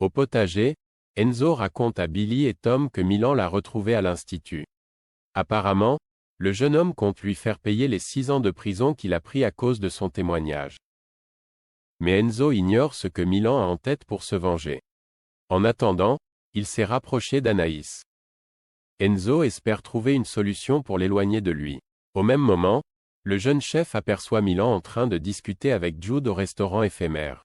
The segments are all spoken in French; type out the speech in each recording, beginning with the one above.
Au potager, Enzo raconte à Billy et Tom que Milan l'a retrouvé à l'institut. Apparemment, le jeune homme compte lui faire payer les 6 ans de prison qu'il a pris à cause de son témoignage. Mais Enzo ignore ce que Milan a en tête pour se venger. En attendant, il s'est rapproché d'Anaïs. Enzo espère trouver une solution pour l'éloigner de lui. Au même moment, le jeune chef aperçoit Milan en train de discuter avec Jude au restaurant éphémère.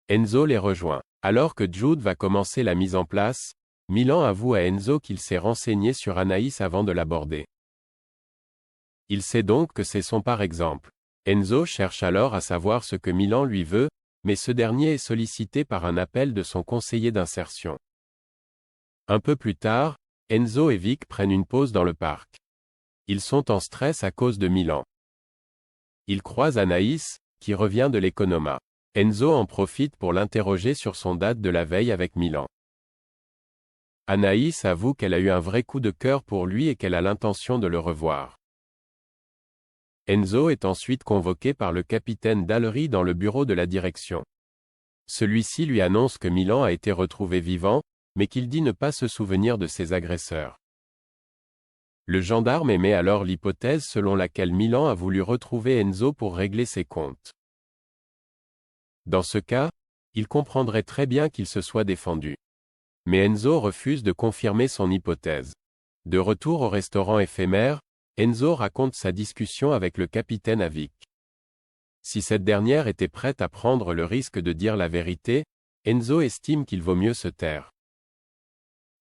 Enzo les rejoint. Alors que Jude va commencer la mise en place, Milan avoue à Enzo qu'il s'est renseigné sur Anaïs avant de l'aborder. Il sait donc que c'est son par exemple. Enzo cherche alors à savoir ce que Milan lui veut, mais ce dernier est sollicité par un appel de son conseiller d'insertion. Un peu plus tard, Enzo et Vic prennent une pause dans le parc. Ils sont en stress à cause de Milan. Ils croisent Anaïs, qui revient de l'Economa. Enzo en profite pour l'interroger sur son date de la veille avec Milan. Anaïs avoue qu'elle a eu un vrai coup de cœur pour lui et qu'elle a l'intention de le revoir. Enzo est ensuite convoqué par le capitaine Dallery dans le bureau de la direction. Celui-ci lui annonce que Milan a été retrouvé vivant, mais qu'il dit ne pas se souvenir de ses agresseurs. Le gendarme émet alors l'hypothèse selon laquelle Milan a voulu retrouver Enzo pour régler ses comptes. Dans ce cas, il comprendrait très bien qu'il se soit défendu. Mais Enzo refuse de confirmer son hypothèse. De retour au restaurant éphémère, Enzo raconte sa discussion avec le capitaine à Vic. Si cette dernière était prête à prendre le risque de dire la vérité, Enzo estime qu'il vaut mieux se taire.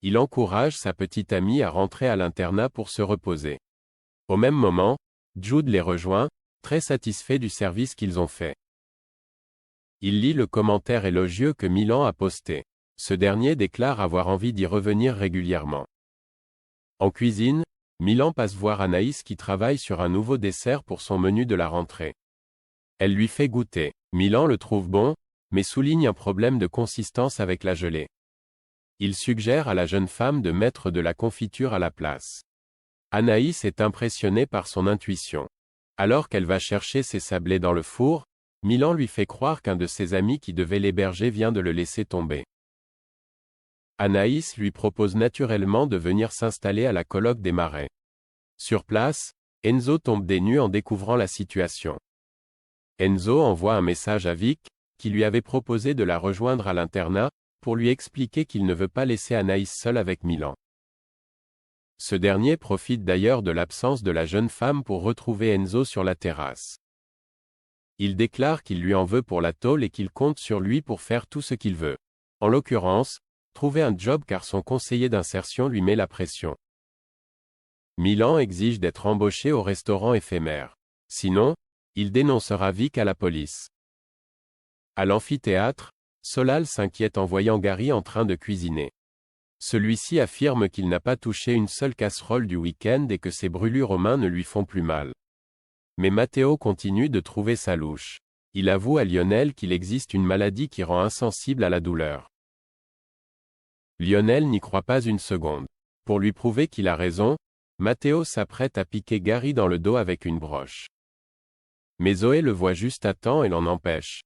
Il encourage sa petite amie à rentrer à l'internat pour se reposer. Au même moment, Jude les rejoint, très satisfait du service qu'ils ont fait. Il lit le commentaire élogieux que Milan a posté. Ce dernier déclare avoir envie d'y revenir régulièrement. En cuisine, Milan passe voir Anaïs qui travaille sur un nouveau dessert pour son menu de la rentrée. Elle lui fait goûter. Milan le trouve bon, mais souligne un problème de consistance avec la gelée. Il suggère à la jeune femme de mettre de la confiture à la place. Anaïs est impressionnée par son intuition. Alors qu'elle va chercher ses sablés dans le four, Milan lui fait croire qu'un de ses amis qui devait l'héberger vient de le laisser tomber. Anaïs lui propose naturellement de venir s'installer à la colloque des Marais. Sur place, Enzo tombe des nues en découvrant la situation. Enzo envoie un message à Vic, qui lui avait proposé de la rejoindre à l'internat, pour lui expliquer qu'il ne veut pas laisser Anaïs seule avec Milan. Ce dernier profite d'ailleurs de l'absence de la jeune femme pour retrouver Enzo sur la terrasse. Il déclare qu'il lui en veut pour la tôle et qu'il compte sur lui pour faire tout ce qu'il veut. En l'occurrence, trouver un job car son conseiller d'insertion lui met la pression. Milan exige d'être embauché au restaurant éphémère. Sinon, il dénoncera Vic à la police. À l'amphithéâtre, Solal s'inquiète en voyant Gary en train de cuisiner. Celui-ci affirme qu'il n'a pas touché une seule casserole du week-end et que ses brûlures aux mains ne lui font plus mal. Mais Matteo continue de trouver ça louche. Il avoue à Lionel qu'il existe une maladie qui rend insensible à la douleur. Lionel n'y croit pas une seconde. Pour lui prouver qu'il a raison, Matteo s'apprête à piquer Gary dans le dos avec une broche. Mais Zoé le voit juste à temps et l'en empêche.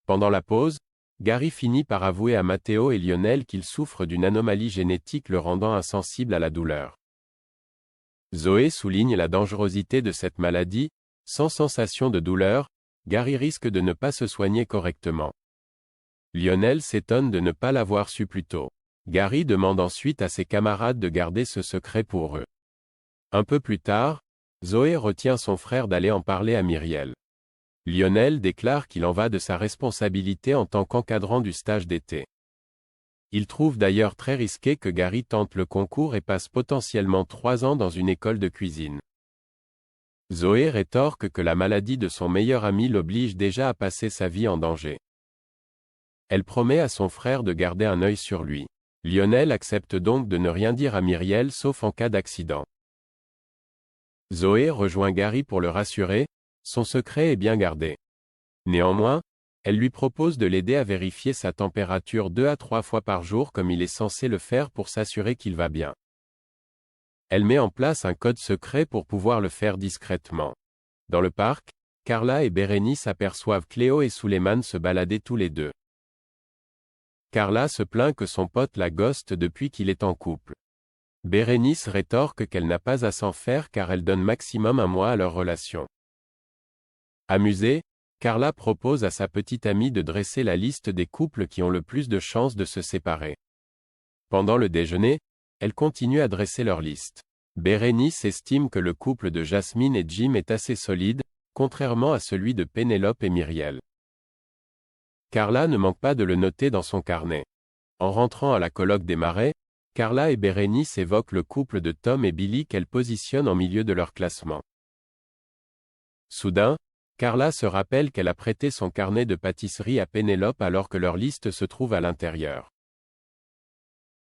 Pendant la pause, Gary finit par avouer à Matteo et Lionel qu'il souffre d'une anomalie génétique le rendant insensible à la douleur. Zoé souligne la dangerosité de cette maladie. Sans sensation de douleur, Gary risque de ne pas se soigner correctement. Lionel s'étonne de ne pas l'avoir su plus tôt. Gary demande ensuite à ses camarades de garder ce secret pour eux. Un peu plus tard, Zoé retient son frère d'aller en parler à Myriel. Lionel déclare qu'il en va de sa responsabilité en tant qu'encadrant du stage d'été. Il trouve d'ailleurs très risqué que Gary tente le concours et passe potentiellement 3 ans dans une école de cuisine. Zoé rétorque que la maladie de son meilleur ami l'oblige déjà à passer sa vie en danger. Elle promet à son frère de garder un œil sur lui. Lionel accepte donc de ne rien dire à Myriel sauf en cas d'accident. Zoé rejoint Gary pour le rassurer, son secret est bien gardé. Néanmoins, elle lui propose de l'aider à vérifier sa température 2 à 3 fois par jour comme il est censé le faire pour s'assurer qu'il va bien. Elle met en place un code secret pour pouvoir le faire discrètement. Dans le parc, Carla et Bérénice aperçoivent Cléo et Suleiman se balader tous les deux. Carla se plaint que son pote la ghoste depuis qu'il est en couple. Bérénice rétorque qu'elle n'a pas à s'en faire car elle donne maximum un mois à leur relation. Amusée, Carla propose à sa petite amie de dresser la liste des couples qui ont le plus de chances de se séparer. Pendant le déjeuner, elle continue à dresser leur liste. Bérénice estime que le couple de Jasmine et Jim est assez solide, contrairement à celui de Pénélope et Myriel. Carla ne manque pas de le noter dans son carnet. En rentrant à la colloque des Marais, Carla et Bérénice évoquent le couple de Tom et Billy qu'elle positionne en milieu de leur classement. Soudain, Carla se rappelle qu'elle a prêté son carnet de pâtisserie à Pénélope alors que leur liste se trouve à l'intérieur.